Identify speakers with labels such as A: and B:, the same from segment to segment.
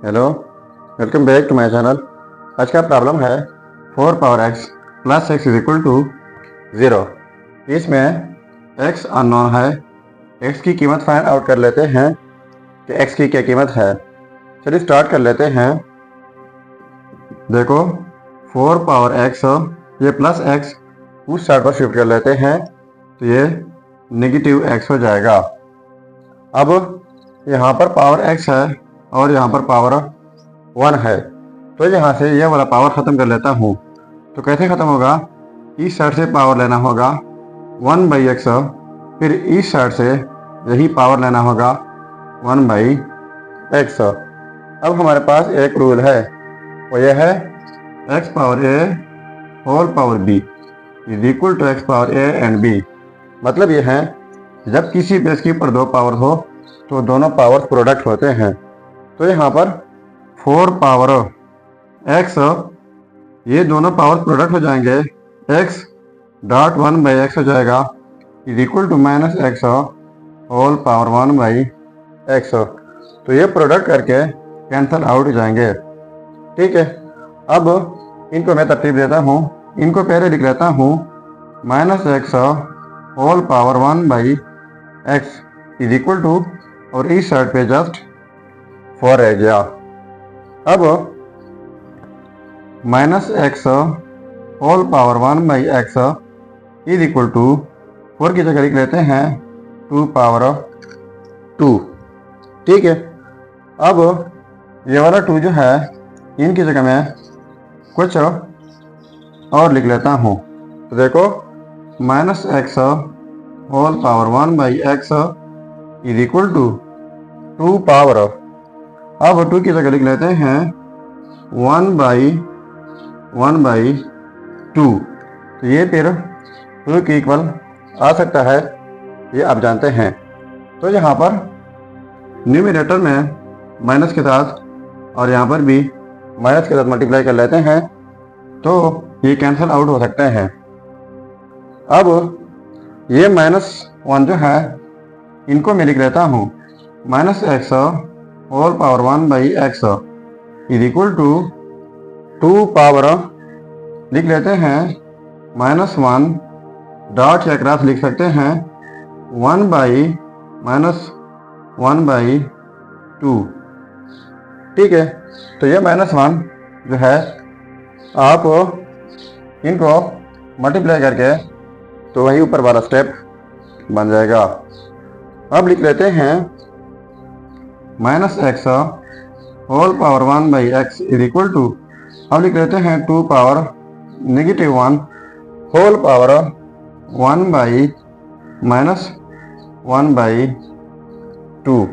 A: Hello, welcome back to my channel. आज का problem है 4 power x plus x is equal to 0। इसमें x unknown है। x की कीमत फाइंड आउट कर लेते हैं कि x की क्या कीमत है। चलिए स्टार्ट कर लेते हैं। देखो 4 पावर x ये प्लस x उस साइड पर शिफ्ट कर लेते हैं तो ये नेगेटिव x हो जाएगा। अब यहाँ पर पावर x है और यहाँ पर पावर 1 है, तो यहाँ से ये वाला पावर ख़त्म कर लेता हूँ। तो कैसे ख़त्म होगा, इस साइड से पावर लेना होगा 1/x, फिर इस साइड से यही पावर लेना होगा 1/x। अब हमारे पास एक रूल है, वो ये है x power a whole power b is equal to x power a and b। मतलब ये है जब किसी बेस की पर दो पावर हो तो दोनों पावर प्रोडक्ट होते हैं। तो यहाँ पर 4 पावर x ये दोनों पावर प्रोडक्ट हो जाएंगे, x डॉट 1/x हो जाएगा is equal to minus x whole power 1/x। तो ये प्रोडक्ट करके कैंसल आउट हो जाएंगे। ठीक है, अब इनको मैं तरतीब देता हूँ। इनको पहले लिख लेता हूँ minus x whole power 1/x is equal to, और इस साइड पे जस्ट 4 रह गया। अब minus x whole power 1/x is equal to 4 की जगह लिख लेते हैं 2 पावर 2। ठीक है, अब ये वाला 2 जो है इनकी जगह मैं कुछ और लिख लेता हूँ। तो देखो minus x whole power 1/x is equal to 2 power, अब 2 की जगह लिख लेते हैं 1/2। तो ये फिर 2 के इक्वल आ सकता है, ये आप जानते हैं। तो यहाँ पर न्यूमरेटर में माइनस के साथ और यहाँ पर भी माइनस के साथ मल्टीप्लाई कर लेते हैं तो ये कैंसिल आउट हो सकते हैं। अब ये -1 जो है इनको मैं लिख लेता हूँ minus x whole power 1/x is equal to 2 power, लिख लेते हैं -1 डॉट के क्रॉस लिख सकते हैं 1/-1/2। ठीक है, तो ये -1 जो है आप इनको मल्टीप्लाई करके तो वही ऊपर वाला स्टेप बन जाएगा। अब लिख लेते हैं minus x whole power 1/x is equal to, अब लिख लेते हैं 2 पावर -1 होल पावर 1/-1/2।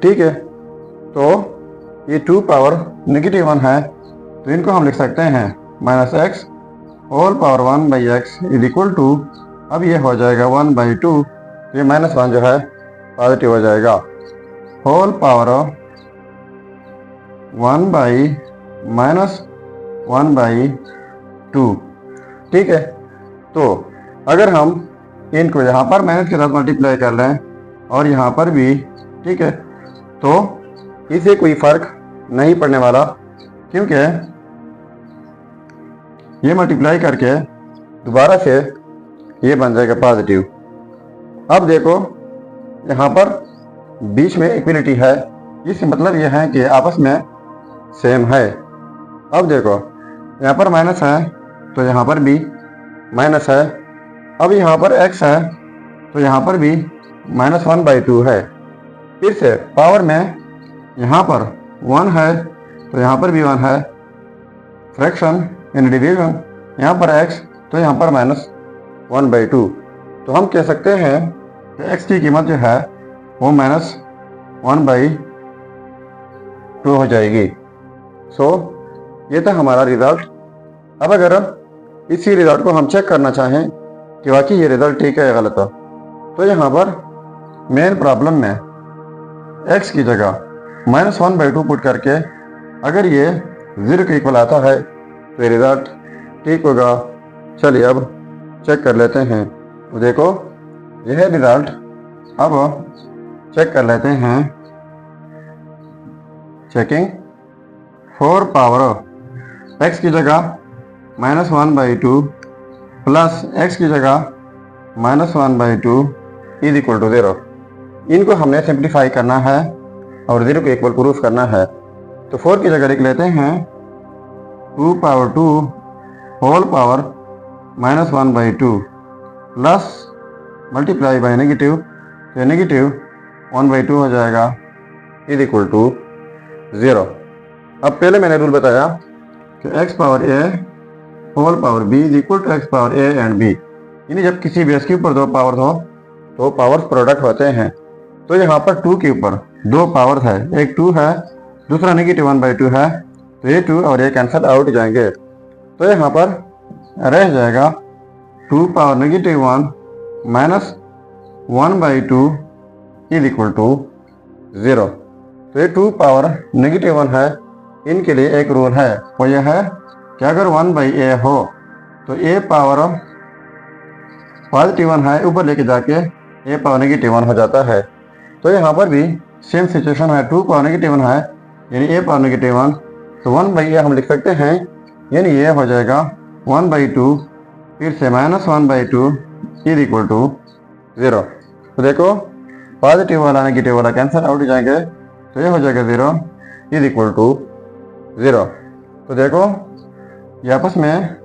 A: ठीक है, तो ये 2 पावर -1 है तो इनको हम लिख सकते हैं minus x whole power 1/x is equal to, अब ये हो जाएगा 1/2। ये -1 जो है पॉजिटिव हो जाएगा, होल पावर 1/-1/2। ठीक है, तो अगर हम इनको यहाँ पर माइनस के साथ मल्टीप्लाई कर लें और यहाँ पर भी, ठीक है, तो इसे कोई फ़र्क नहीं पड़ने वाला, क्योंकि ये मल्टीप्लाई करके दोबारा से ये बन जाएगा पॉजिटिव। अब देखो यहाँ पर बीच में इक्वलिटी है, इसका मतलब ये है कि आपस में सेम है। अब देखो यहाँ पर माइनस है तो यहाँ पर भी माइनस है। अब यहाँ पर x है तो यहाँ पर भी -1/2 है। फिर से पावर में यहाँ पर 1 है तो यहाँ पर भी 1 है। फ्रैक्शन इन डिवीजन यहाँ पर x तो यहाँ पर -1/2। तो हम कह सकते हैं कि x की कीमत जो है वो -1/2 हो जाएगी। सो ये था हमारा रिज़ल्ट। अब अगर इसी रिज़ल्ट को हम चेक करना चाहें कि वाकई ये रिज़ल्ट ठीक है या गलत है, तो यहाँ पर मेन प्रॉब्लम में x की जगह -1/2 पुट करके अगर ये 0 के इक्वल आता है तो ये रिज़ल्ट ठीक होगा। चलिए अब चेक कर लेते हैं। तो देखो यह है रिज़ल्ट। अब चेक कर लेते हैं चेकिंग 4 पावर x की जगह -1/2 प्लस x की जगह -1/2 इज इक्वल टू 0। इनको हमने सिंप्लीफाई करना है और 0 को इक्वल प्रूफ करना है। तो 4 की जगह लिख लेते हैं 2 power 2 whole power -1/2 plus multiply by negative, तो नेगेटिव 1/2 हो जाएगा इज इक्वल टू 0। अब पहले मैंने रूल बताया कि x power a whole power b is equal to x power a and b, यानी जब किसी बेस के ऊपर दो पावर हो तो पावर्स प्रोडक्ट होते हैं। तो यहाँ पर 2 के ऊपर दो पावर है, एक 2 है, दूसरा नेगेटिव 1/2 है, तो ये 2 और ये कैंसल आउट जाएंगे। तो यहाँ पर रह जाएगा 2 power -1 minus 1/2 is equal to 0। तो ये 2 पावर -1 है, इनके लिए एक रूल है, वो यह है कि अगर 1/a हो तो a पावर +1 है, ऊपर लेके जाके a पावर -1 हो जाता है। तो यहाँ पर भी सेम सिचुएशन है, 2 पावर -1 है यानी a पावर -1, तो 1/a हम लिख सकते हैं, यानी ये हो जाएगा 1/2 फिर से -1/2 इज इक्वल टू 0। तो देखो पॉजिटिव वाला नेगेटिव वाला कैंसिल आउट हो जाएंगे, तो ये हो जाएगा 0 इज इक्वल टू 0। तो देखो ये आपस में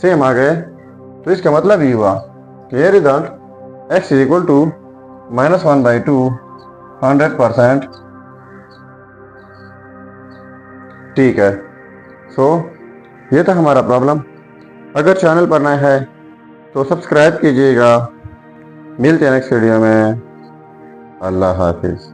A: सेम आ गए, तो इसका मतलब ये हुआ कि ये result x is equal to -1/2 100% ठीक है। सो ये था हमारा प्रॉब्लम। अगर चैनल पर नए है तो सब्सक्राइब कीजिएगा। मिलते हैं नेक्स्ट वीडियो में। अल्लाह हाफिज़।